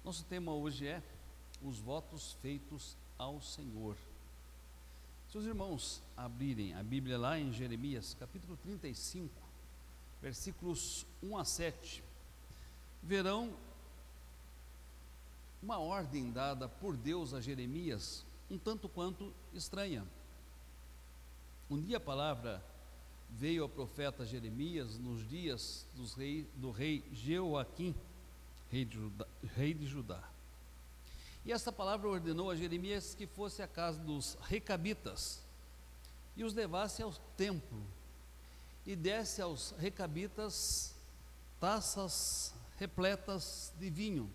Nosso tema hoje é os votos feitos ao Senhor. Se os irmãos abrirem a Bíblia lá em Jeremias, capítulo 35, versículos 1 a 7, verão uma ordem dada por Deus a Jeremias, um tanto quanto estranha. Um dia a palavra veio ao profeta Jeremias nos dias do rei Jeoaquim, rei de Judá. E esta palavra ordenou a Jeremias que fosse à casa dos recabitas e os levasse ao templo e desse aos recabitas taças repletas de vinho,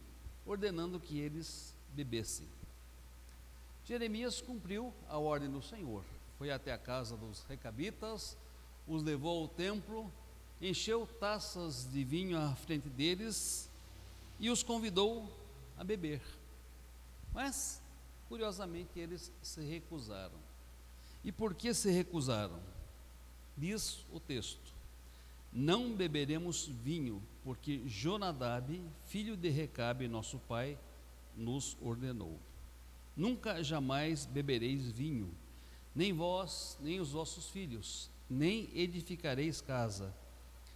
ordenando que eles bebessem. Jeremias cumpriu a ordem do Senhor, foi até a casa dos recabitas, os levou ao templo, encheu taças de vinho à frente deles e os convidou a beber. Mas, curiosamente, eles se recusaram. E por que se recusaram? Diz o texto: não beberemos vinho, porque Jonadab, filho de Recabe, nosso pai, nos ordenou. Nunca jamais bebereis vinho, nem vós, nem os vossos filhos, nem edificareis casa,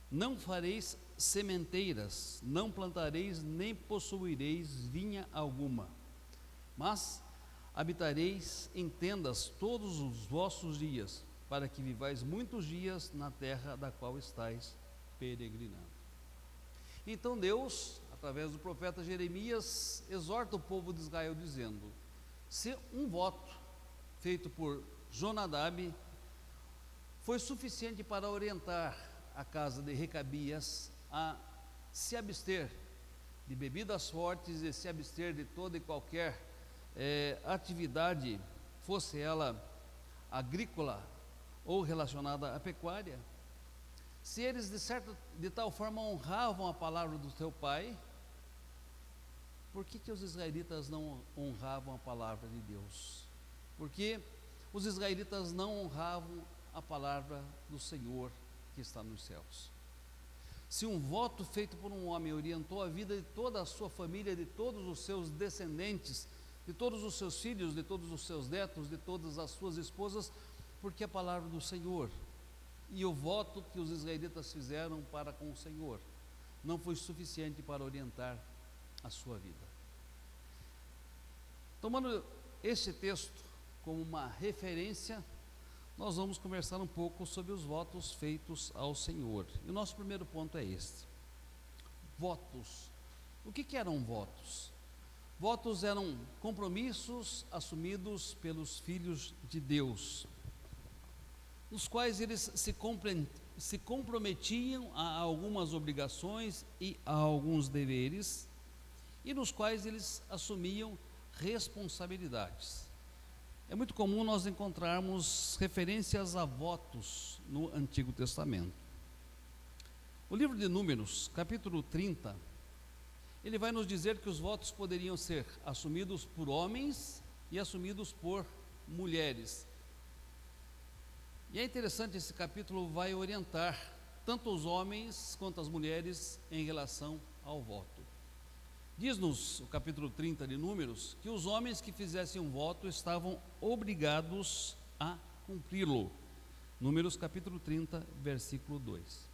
não fareis sementeiras, não plantareis, nem possuireis vinha alguma, mas habitareis em tendas todos os vossos dias, para que vivais muitos dias na terra da qual estáis peregrinando. Então Deus, através do profeta Jeremias, exorta o povo de Israel dizendo: se um voto feito por Jonadab foi suficiente para orientar a casa de Recabias a se abster de bebidas fortes e se abster de toda e qualquer atividade, fosse ela agrícola ou relacionada à pecuária, se eles de tal forma honravam a palavra do seu pai, por que os israelitas não honravam a palavra de Deus? Porque os israelitas não honravam a palavra do Senhor que está nos céus. Se um voto feito por um homem orientou a vida de toda a sua família, de todos os seus descendentes, de todos os seus filhos, de todos os seus netos, de todas as suas esposas, porque a palavra do Senhor e o voto que os israelitas fizeram para com o Senhor não foi suficiente para orientar a sua vida. Tomando este texto como uma referência, nós vamos conversar um pouco sobre os votos feitos ao Senhor. E o nosso primeiro ponto é este: votos. O que eram votos? Votos eram compromissos assumidos pelos filhos de Deus, nos quais eles se comprometiam a algumas obrigações e a alguns deveres, e nos quais eles assumiam responsabilidades. É muito comum nós encontrarmos referências a votos no Antigo Testamento. O livro de Números, capítulo 30, ele vai nos dizer que os votos poderiam ser assumidos por homens e assumidos por mulheres. E é interessante, esse capítulo vai orientar tanto os homens quanto as mulheres em relação ao voto. Diz-nos o capítulo 30 de Números que os homens que fizessem um voto estavam obrigados a cumpri-lo. Números capítulo 30, versículo 2.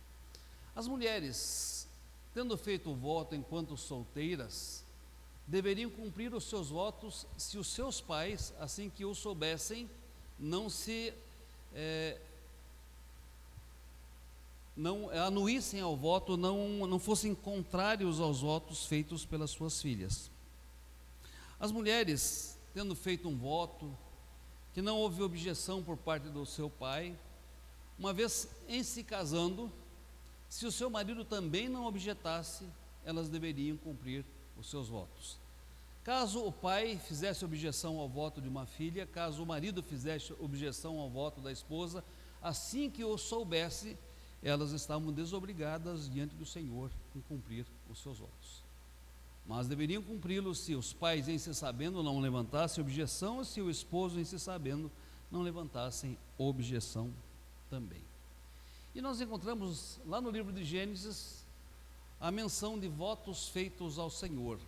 As mulheres, tendo feito o voto enquanto solteiras, deveriam cumprir os seus votos se os seus pais, assim que o soubessem, não anuíssem ao voto, não fossem contrários aos votos feitos pelas suas filhas. As mulheres, tendo feito um voto, que não houve objeção por parte do seu pai, uma vez em se casando, se o seu marido também não objetasse, elas deveriam cumprir os seus votos. Caso o pai fizesse objeção ao voto de uma filha, caso o marido fizesse objeção ao voto da esposa, assim que o soubesse, elas estavam desobrigadas diante do Senhor em cumprir os seus votos. Mas deveriam cumpri-los se os pais, em se sabendo, não levantassem objeção, e se o esposo, em se sabendo, não levantassem objeção também. E nós encontramos lá no livro de Gênesis a menção de votos feitos ao Senhor.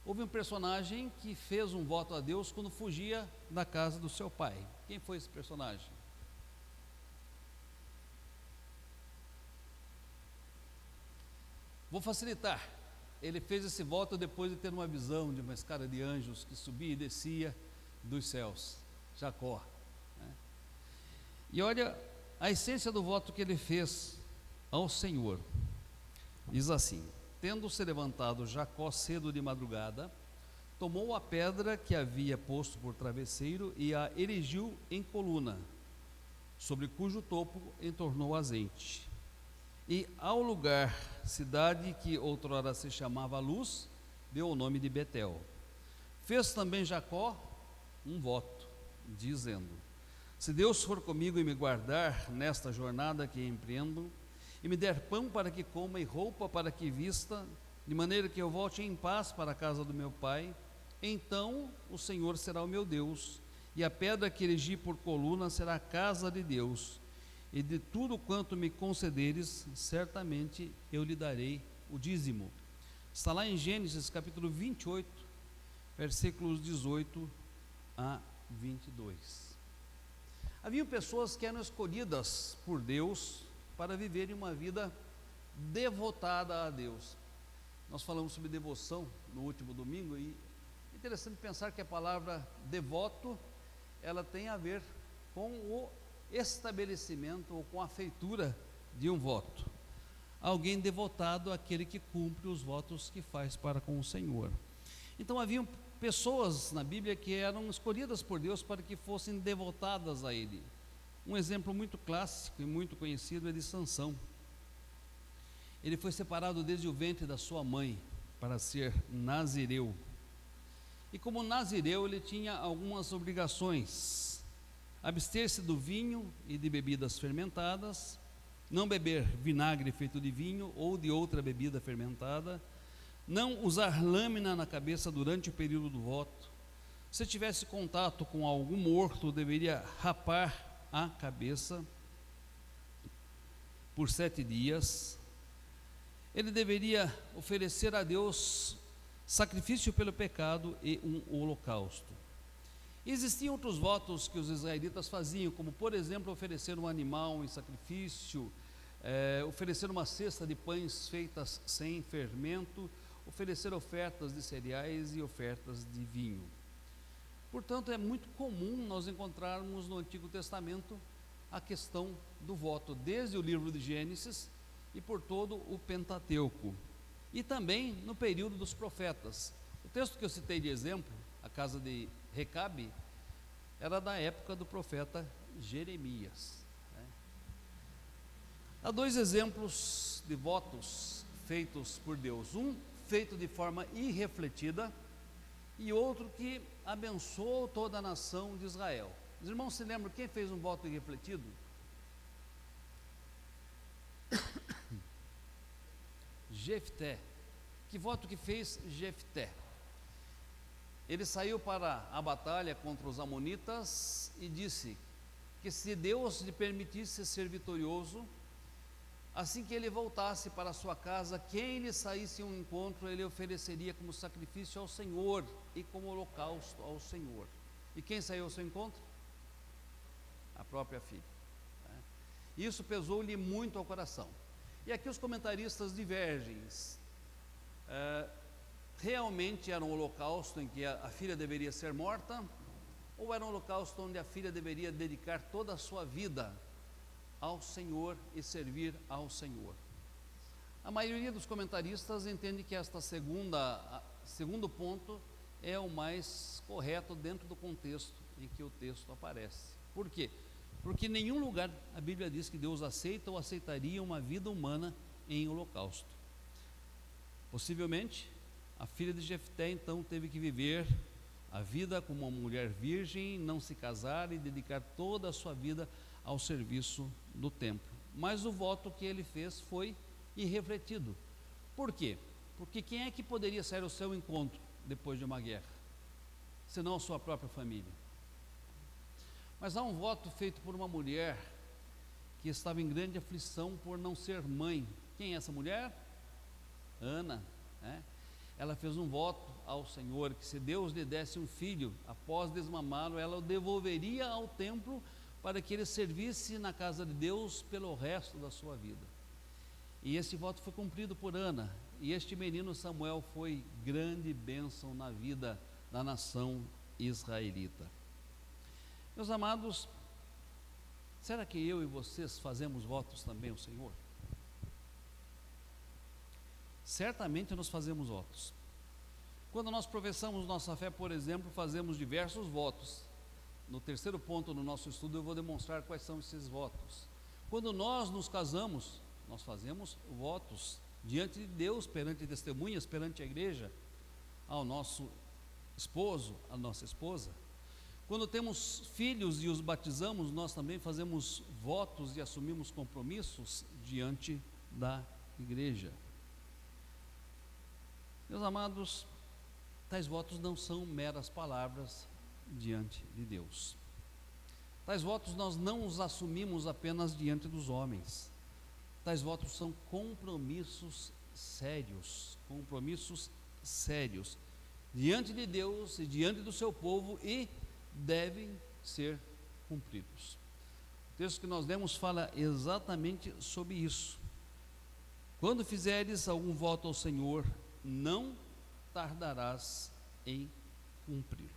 Houve um personagem que fez um voto a Deus quando fugia da casa do seu pai. Quem foi esse personagem? Vou facilitar. Ele fez esse voto depois de ter uma visão de uma escada de anjos que subia e descia dos céus. Jacó, né? E olha a essência do voto que ele fez ao Senhor. Diz assim: tendo se levantado Jacó cedo de madrugada, tomou a pedra que havia posto por travesseiro e a erigiu em coluna, sobre cujo topo entornou azeite. E ao lugar, cidade que outrora se chamava Luz, deu o nome de Betel. Fez também Jacó um voto, dizendo: se Deus for comigo e me guardar nesta jornada que empreendo, e me der pão para que coma e roupa para que vista, de maneira que eu volte em paz para a casa do meu pai, então o Senhor será o meu Deus, e a pedra que erigi por coluna será a casa de Deus, e de tudo quanto me concederes, certamente eu lhe darei o dízimo. Está lá em Gênesis capítulo 28, versículos 18 a 22. Haviam pessoas que eram escolhidas por Deus para viverem uma vida devotada a Deus. Nós falamos sobre devoção no último domingo, e é interessante pensar que a palavra devoto, ela tem a ver com o estabelecimento ou com a feitura de um voto. Alguém devotado àquele que cumpre os votos que faz para com o Senhor. Então haviam pessoas na Bíblia que eram escolhidas por Deus para que fossem devotadas a Ele. Um exemplo muito clássico e muito conhecido é de Sansão. Ele foi separado desde o ventre da sua mãe para ser nazireu. E como nazireu, ele tinha algumas obrigações: abster-se do vinho e de bebidas fermentadas, não beber vinagre feito de vinho ou de outra bebida fermentada, não usar lâmina na cabeça durante o período do voto. Se tivesse contato com algum morto, deveria rapar a cabeça por 7 dias. Ele deveria oferecer a Deus sacrifício pelo pecado e um holocausto. Existiam outros votos que os israelitas faziam, como por exemplo oferecer um animal em sacrifício, oferecer uma cesta de pães feitas sem fermento, oferecer ofertas de cereais e ofertas de vinho. Portanto, é muito comum nós encontrarmos no Antigo Testamento a questão do voto, desde o livro de Gênesis e por todo o Pentateuco, e também no período dos profetas. O texto que eu citei de exemplo, a casa de Recabe, era da época do profeta Jeremias, né? Há 2 exemplos de votos feitos por Deus: um feito de forma irrefletida e outro que abençoou toda a nação de Israel. Os irmãos se lembram quem fez um voto irrefletido? Jefté. Que voto que fez Jefté? Ele saiu para a batalha contra os amonitas e disse que se Deus lhe permitisse ser vitorioso, assim que ele voltasse para a sua casa, quem lhe saísse um encontro, ele ofereceria como sacrifício ao Senhor e como holocausto ao Senhor. E quem saiu ao seu encontro? A própria filha. Isso pesou-lhe muito ao coração. E aqui os comentaristas divergem. Realmente era um holocausto em que a filha deveria ser morta, ou era um holocausto onde a filha deveria dedicar toda a sua vida ao Senhor e servir ao Senhor? A maioria dos comentaristas entende que esta segundo ponto é o mais correto dentro do contexto em que o texto aparece. Por quê? Porque em nenhum lugar a Bíblia diz que Deus aceita ou aceitaria uma vida humana em holocausto. Possivelmente, a filha de Jefté então teve que viver a vida como uma mulher virgem, não se casar e dedicar toda a sua vida ao serviço do templo. Mas o voto que ele fez foi irrefletido. Por quê? Porque quem é que poderia sair ao seu encontro depois de uma guerra, senão a sua própria família? Mas há um voto feito por uma mulher que estava em grande aflição por não ser mãe. Quem é essa mulher? Ana, né? ela fez um voto ao Senhor que se Deus lhe desse um filho, após desmamá-lo, ela o devolveria ao templo para que ele servisse na casa de Deus pelo resto da sua vida. E esse voto foi cumprido por Ana, e este menino Samuel foi grande bênção na vida da nação israelita. Meus amados, será que eu e vocês fazemos votos também ao Senhor? Certamente nós fazemos votos. Quando nós professamos nossa fé, por exemplo, fazemos diversos votos. No terceiro ponto do nosso estudo eu vou demonstrar quais são esses votos. Quando nós nos casamos, nós fazemos votos diante de Deus, perante testemunhas, perante a igreja, ao nosso esposo, à nossa esposa. Quando temos filhos e os batizamos, nós também fazemos votos e assumimos compromissos diante da igreja. Meus amados, tais votos não são meras palavras diante de Deus. Tais votos nós não os assumimos apenas diante dos homens. Tais votos são compromissos sérios diante de Deus e diante do seu povo, e devem ser cumpridos. O texto que nós lemos fala exatamente sobre isso. Quando fizeres algum voto ao Senhor, não tardarás em cumprir.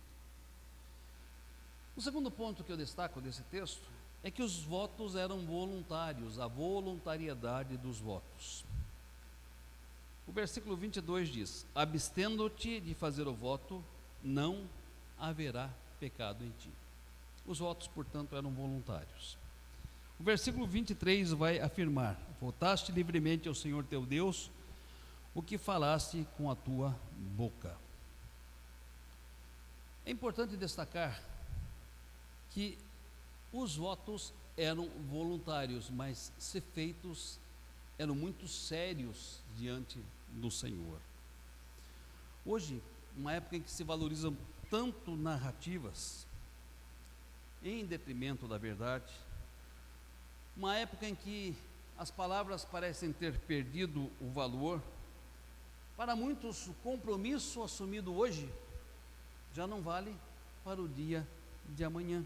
O segundo ponto que eu destaco desse texto é que os votos eram voluntários, a voluntariedade dos votos. O versículo 22 diz: abstendo-te de fazer o voto, não haverá pecado em ti. Os votos, portanto, eram voluntários. O versículo 23 vai afirmar: votaste livremente ao Senhor teu Deus o que falaste com a tua boca. É importante destacar que os votos eram voluntários, mas se feitos eram muito sérios diante do Senhor. Hoje, uma época em que se valorizam tanto narrativas em detrimento da verdade, uma época em que as palavras parecem ter perdido o valor, para muitos o compromisso assumido hoje já não vale para o dia de amanhã.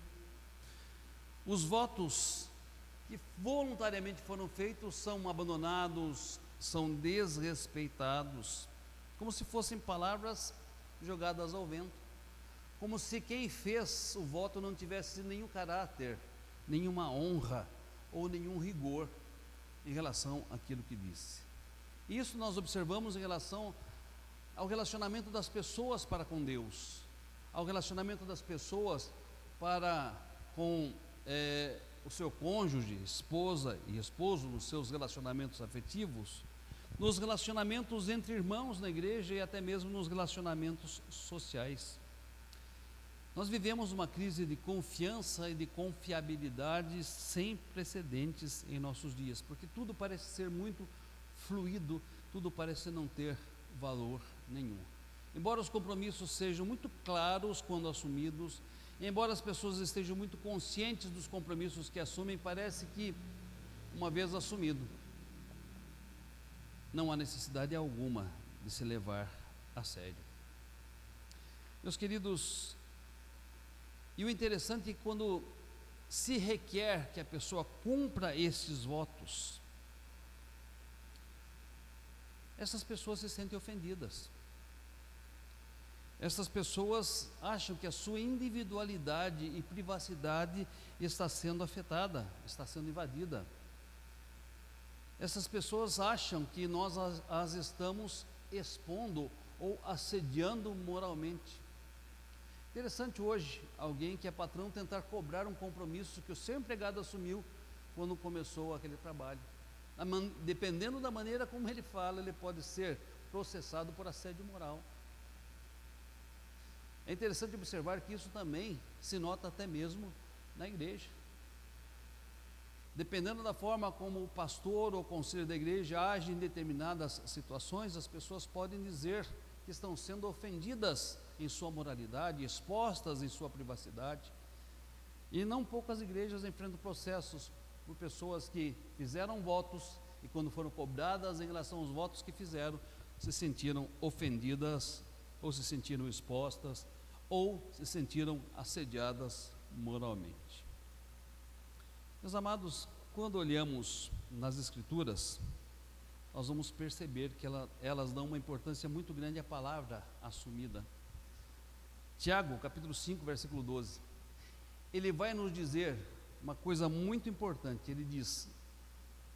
Os votos que voluntariamente foram feitos são abandonados, são desrespeitados, como se fossem palavras jogadas ao vento, como se quem fez o voto não tivesse nenhum caráter, nenhuma honra ou nenhum rigor em relação àquilo que disse. Isso nós observamos em relação ao relacionamento das pessoas para com Deus, ao relacionamento das pessoas para com o seu cônjuge, esposa e esposo, nos seus relacionamentos afetivos, nos relacionamentos entre irmãos na igreja e até mesmo nos relacionamentos sociais. Nós vivemos uma crise de confiança e de confiabilidade sem precedentes em nossos dias, porque tudo parece ser muito fluido, tudo parece não ter valor nenhum. Embora os compromissos sejam muito claros quando assumidos, embora as pessoas estejam muito conscientes dos compromissos que assumem, parece que, uma vez assumido, não há necessidade alguma de se levar a sério. Meus queridos, e o interessante é que quando se requer que a pessoa cumpra esses votos, essas pessoas se sentem ofendidas. Essas pessoas acham que a sua individualidade e privacidade está sendo afetada, está sendo invadida. Essas pessoas acham que nós as estamos expondo ou assediando moralmente. Interessante hoje, alguém que é patrão tentar cobrar um compromisso que o seu empregado assumiu quando começou aquele trabalho. Dependendo da maneira como ele fala, ele pode ser processado por assédio moral. É interessante observar que isso também se nota até mesmo na igreja. Dependendo da forma como o pastor ou o conselho da igreja age em determinadas situações, as pessoas podem dizer que estão sendo ofendidas em sua moralidade, expostas em sua privacidade. E não poucas igrejas enfrentam processos por pessoas que fizeram votos e, quando foram cobradas em relação aos votos que fizeram, se sentiram ofendidas, ou se sentiram expostas, ou se sentiram assediadas moralmente. Meus amados, quando olhamos nas Escrituras, nós vamos perceber que elas dão uma importância muito grande à palavra assumida. Tiago, capítulo 5, versículo 12, ele vai nos dizer uma coisa muito importante. Ele diz: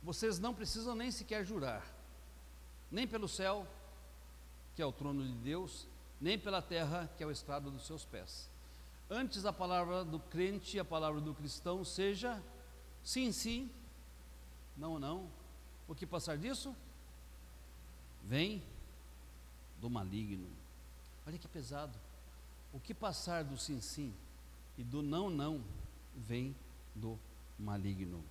vocês não precisam nem sequer jurar, nem pelo céu, que é o trono de Deus, nem pela terra, que é o estrado dos seus pés. Antes, a palavra do crente, a palavra do cristão seja sim, sim, não, não. O que passar disso vem do maligno. Olha que pesado. O que passar do sim, sim e do não, não vem do maligno.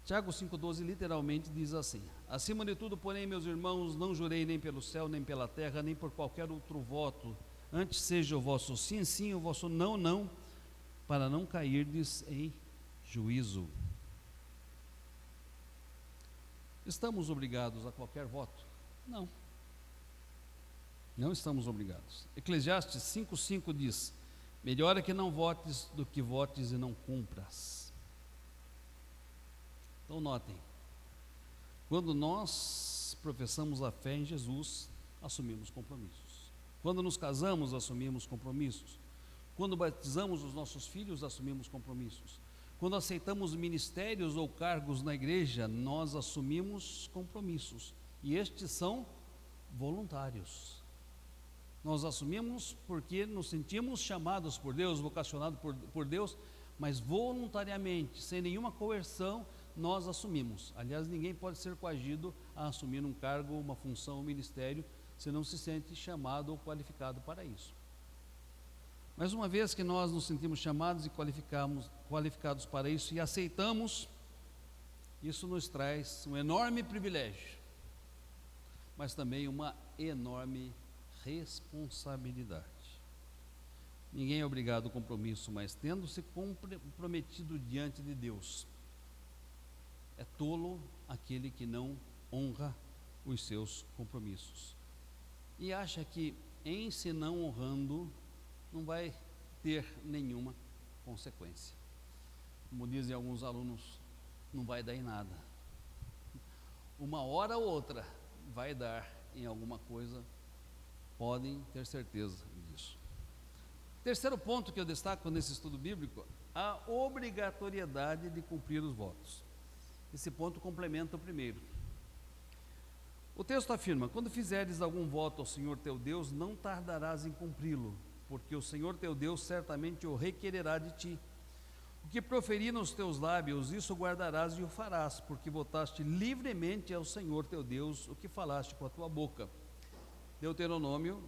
Tiago 5,12 literalmente diz assim: acima de tudo, porém, meus irmãos, não jurei nem pelo céu, nem pela terra, nem por qualquer outro voto, antes seja o vosso sim, sim, o vosso não, não, para não cairdes em juízo. Estamos obrigados a qualquer voto? Não. Não estamos obrigados. Eclesiastes 5,5 diz: melhor é que não votes do que votes e não cumpras. Então notem, quando nós professamos a fé em Jesus, assumimos compromissos. Quando nos casamos, assumimos compromissos. Quando batizamos os nossos filhos, assumimos compromissos. Quando aceitamos ministérios ou cargos na igreja, nós assumimos compromissos. E estes são voluntários. Nós assumimos porque nos sentimos chamados por Deus, vocacionados por Deus, mas voluntariamente, sem nenhuma coerção, nós assumimos. Aliás, ninguém pode ser coagido a assumir um cargo, uma função, um ministério, se não se sente chamado ou qualificado para isso. Mas uma vez que nós nos sentimos chamados e qualificados para isso e aceitamos, isso nos traz um enorme privilégio, mas também uma enorme responsabilidade. Ninguém é obrigado ao compromisso, mas tendo-se comprometido diante de Deus, é tolo aquele que não honra os seus compromissos e acha que em se não honrando não vai ter nenhuma consequência. Como dizem alguns alunos, não vai dar em nada. Uma hora ou outra vai dar em alguma coisa, podem ter certeza disso. Terceiro ponto que eu destaco nesse estudo bíblico: a obrigatoriedade de cumprir os votos. Esse ponto complementa o primeiro. O texto afirma: quando fizeres algum voto ao Senhor teu Deus, não tardarás em cumpri-lo, porque o Senhor teu Deus certamente o requererá de ti. O que proferir nos teus lábios, isso guardarás e o farás, porque votaste livremente ao Senhor teu Deus o que falaste com a tua boca. Deuteronômio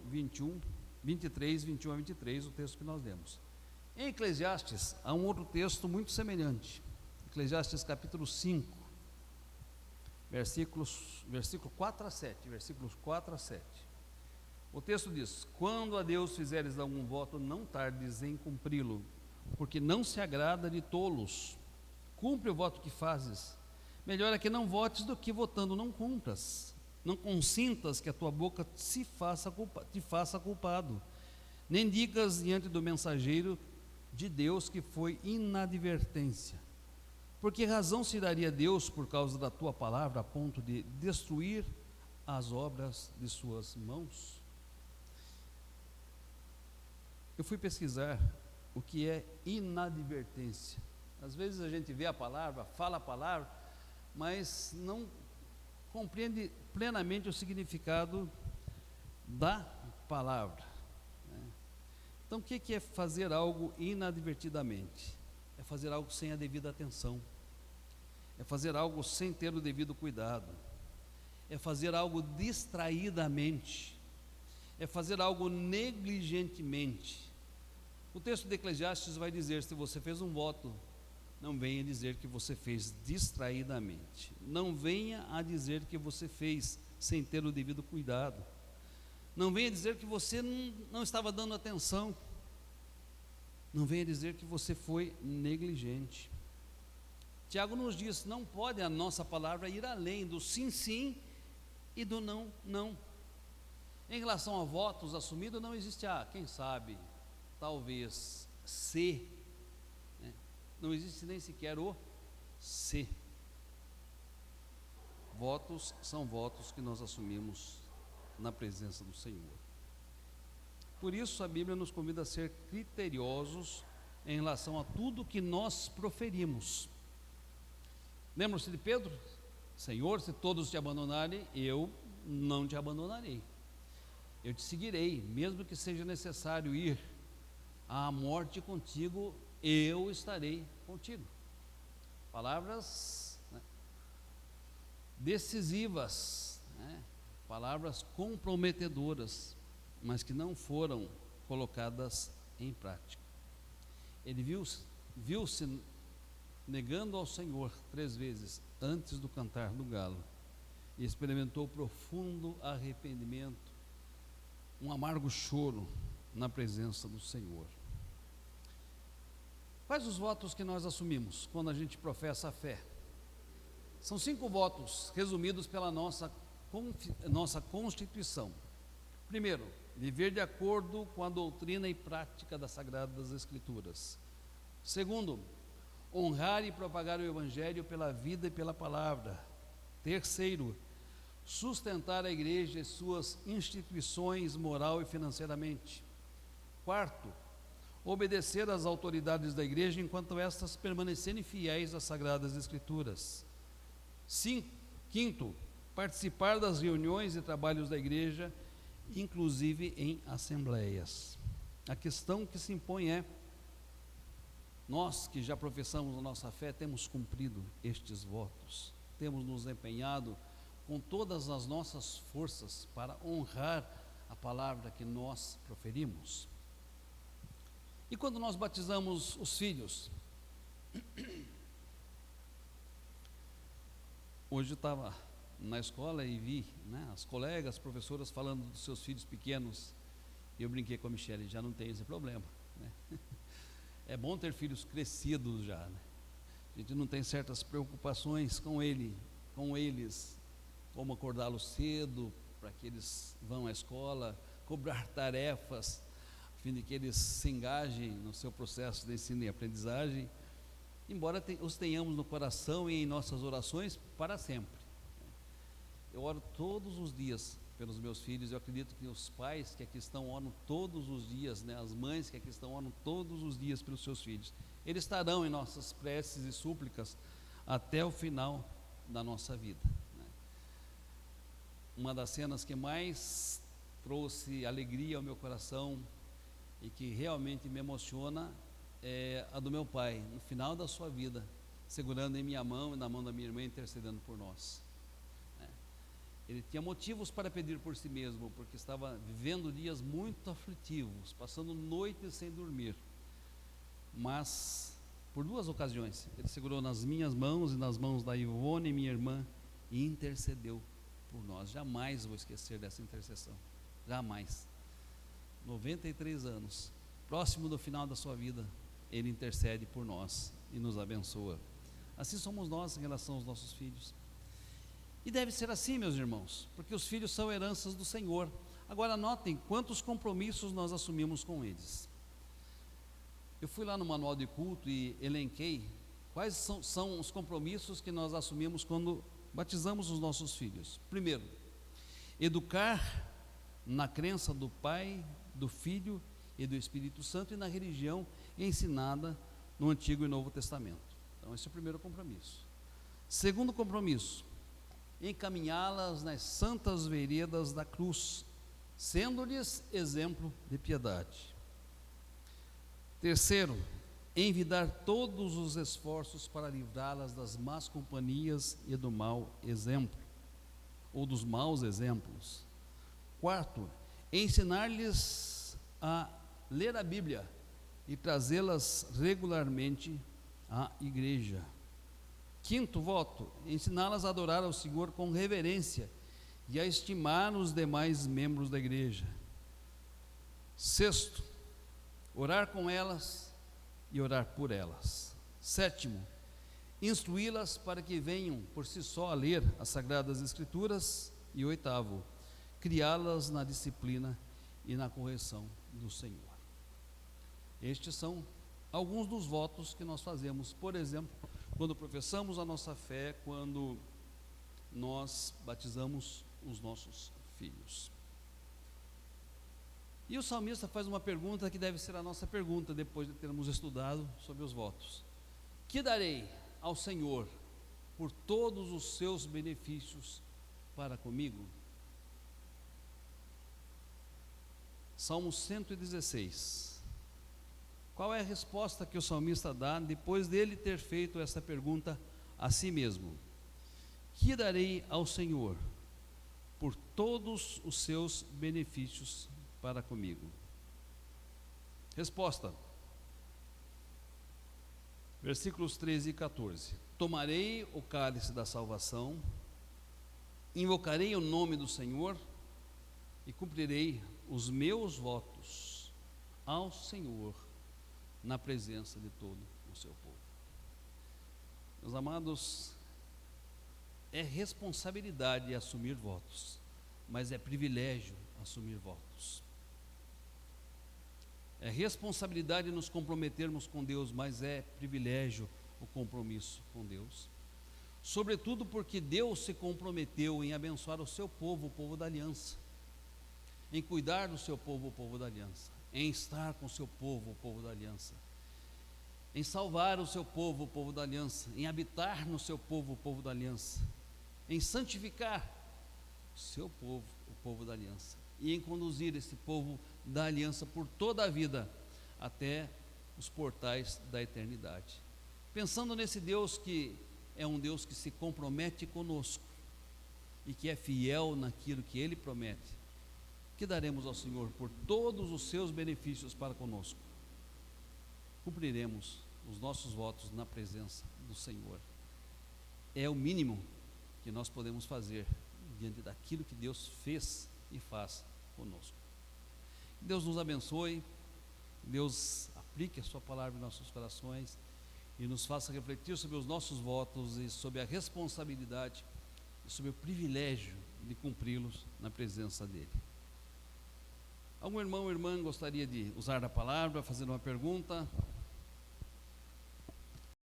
23, 21 a 23, o texto que nós lemos. Em Eclesiastes, há um outro texto muito semelhante. Eclesiastes capítulo 5, versículo 4 a 7, versículos 4 a 7. O texto diz: quando a Deus fizeres algum voto, não tardes em cumpri-lo, porque não se agrada de tolos. Cumpre o voto que fazes. Melhor é que não votes do que votando não cumpras. Não consintas que a tua boca te faça culpado, nem digas diante do mensageiro de Deus que foi inadvertência. Por que razão se daria Deus por causa da tua palavra a ponto de destruir as obras de suas mãos? Eu fui pesquisar o que é inadvertência. Às vezes a gente vê a palavra, fala a palavra, mas não compreende plenamente o significado da palavra. Então, o que é fazer algo inadvertidamente? É fazer algo sem a devida atenção, é fazer algo sem ter o devido cuidado, é fazer algo distraidamente, é fazer algo negligentemente. O texto de Eclesiastes vai dizer: se você fez um voto, não venha dizer que você fez distraidamente, não venha a dizer que você fez sem ter o devido cuidado, não venha dizer que você não estava dando atenção, não venha dizer que você foi negligente. Tiago nos diz: não pode a nossa palavra ir além do sim, sim e do não, não. Em relação a votos assumidos, não existe quem sabe, talvez, se, né? Não existe nem sequer o se. Votos são votos que nós assumimos na presença do Senhor. Por isso a Bíblia nos convida a ser criteriosos em relação a tudo que nós proferimos. Lembram-se de Pedro? Senhor, se todos te abandonarem, eu não te abandonarei. Eu te seguirei, mesmo que seja necessário ir à morte contigo, eu estarei contigo. Palavras, né, decisivas, né, palavras comprometedoras, mas que não foram colocadas em prática. Ele viu-se negando ao Senhor 3 vezes antes do cantar do galo, e experimentou profundo arrependimento, um amargo choro na presença do Senhor. Quais os votos que nós assumimos quando a gente professa a fé? São 5 votos resumidos pela nossa Constituição. Primeiro, viver de acordo com a doutrina e prática das Sagradas Escrituras. Segundo, honrar e propagar o Evangelho pela vida e pela palavra. Terceiro, sustentar a igreja e suas instituições moral e financeiramente. Quarto, obedecer às autoridades da igreja enquanto estas permanecerem fiéis às Sagradas Escrituras. Quinto, participar das reuniões e trabalhos da igreja, inclusive em assembleias. A questão que se impõe é: nós que já professamos a nossa fé, temos cumprido estes votos? Temos nos empenhado com todas as nossas forças para honrar a palavra que nós proferimos? E quando nós batizamos os filhos? Hoje eu estava na escola e vi, né, as colegas, professoras falando dos seus filhos pequenos, e eu brinquei com a Michele: já não tem esse problema, né? É bom ter filhos crescidos já, né? A gente não tem certas preocupações com eles, como acordá-los cedo para que eles vão à escola, cobrar tarefas, a fim de que eles se engajem no seu processo de ensino e aprendizagem, embora os tenhamos no coração e em nossas orações para sempre. Eu oro todos os dias pelos meus filhos. Eu acredito que os pais que aqui estão oram todos os dias, né? As mães que aqui estão oram todos os dias pelos seus filhos. Eles estarão em nossas preces e súplicas até o final da nossa vida, né? Uma das cenas que mais trouxe alegria ao meu coração e que realmente me emociona é a do meu pai, no final da sua vida, segurando em minha mão e na mão da minha irmã, intercedendo por nós. Ele tinha motivos para pedir por si mesmo, porque estava vivendo dias muito aflitivos, passando noites sem dormir. Mas, por 2 ocasiões, ele segurou nas minhas mãos e nas mãos da Ivone, minha irmã, e intercedeu por nós. Jamais vou esquecer dessa intercessão, jamais. 93 anos, próximo do final da sua vida, ele intercede por nós e nos abençoa. Assim somos nós em relação aos nossos filhos. E deve ser assim, meus irmãos, porque os filhos são heranças do Senhor. Agora notem quantos compromissos nós assumimos com eles. Eu fui lá no manual de culto e elenquei quais são os compromissos que nós assumimos quando batizamos os nossos filhos. Primeiro, educar na crença do Pai, do Filho e do Espírito Santo e na religião ensinada no Antigo e Novo Testamento. Então esse é o primeiro compromisso. Segundo compromisso, encaminhá-las nas santas veredas da cruz, sendo-lhes exemplo de piedade. Terceiro, envidar todos os esforços para livrá-las das más companhias e do mau exemplo, ou dos maus exemplos. Quarto, ensinar-lhes a ler a Bíblia e trazê-las regularmente à igreja. Quinto voto, ensiná-las a adorar ao Senhor com reverência e a estimar os demais membros da igreja. Sexto, orar com elas e orar por elas. Sétimo, instruí-las para que venham por si só a ler as Sagradas Escrituras, e 8º, criá-las na disciplina e na correção do Senhor. Estes são alguns dos votos que nós fazemos, por exemplo, quando professamos a nossa fé, quando nós batizamos os nossos filhos. E o salmista faz uma pergunta que deve ser a nossa pergunta, depois de termos estudado sobre os votos: que darei ao Senhor por todos os seus benefícios para comigo? Salmo 116. Qual é a resposta que o salmista dá depois dele ter feito essa pergunta a si mesmo? Que darei ao Senhor por todos os seus benefícios para comigo? Resposta: versículos 13 e 14. Tomarei o cálice da salvação, invocarei o nome do Senhor e cumprirei os meus votos ao Senhor na presença de todo o seu povo. Meus amados, é responsabilidade assumir votos, mas é privilégio assumir votos. É responsabilidade nos comprometermos com Deus, mas é privilégio o compromisso com Deus. Sobretudo porque Deus se comprometeu em abençoar o seu povo, o povo da aliança, em cuidar do seu povo, o povo da aliança, em estar com o seu povo, o povo da aliança, em salvar o seu povo, o povo da aliança, em habitar no seu povo, o povo da aliança, em santificar o seu povo, o povo da aliança, e em conduzir esse povo da aliança por toda a vida, até os portais da eternidade. Pensando nesse Deus que é um Deus que se compromete conosco, e que é fiel naquilo que Ele promete, que daremos ao Senhor por todos os seus benefícios para conosco? Cumpriremos os nossos votos na presença do Senhor. É o mínimo que nós podemos fazer diante daquilo que Deus fez e faz conosco. Deus nos abençoe, Deus aplique a sua palavra em nossos corações e nos faça refletir sobre os nossos votos e sobre a responsabilidade e sobre o privilégio de cumpri-los na presença dEle. Algum irmão ou irmã gostaria de usar a palavra, fazer uma pergunta?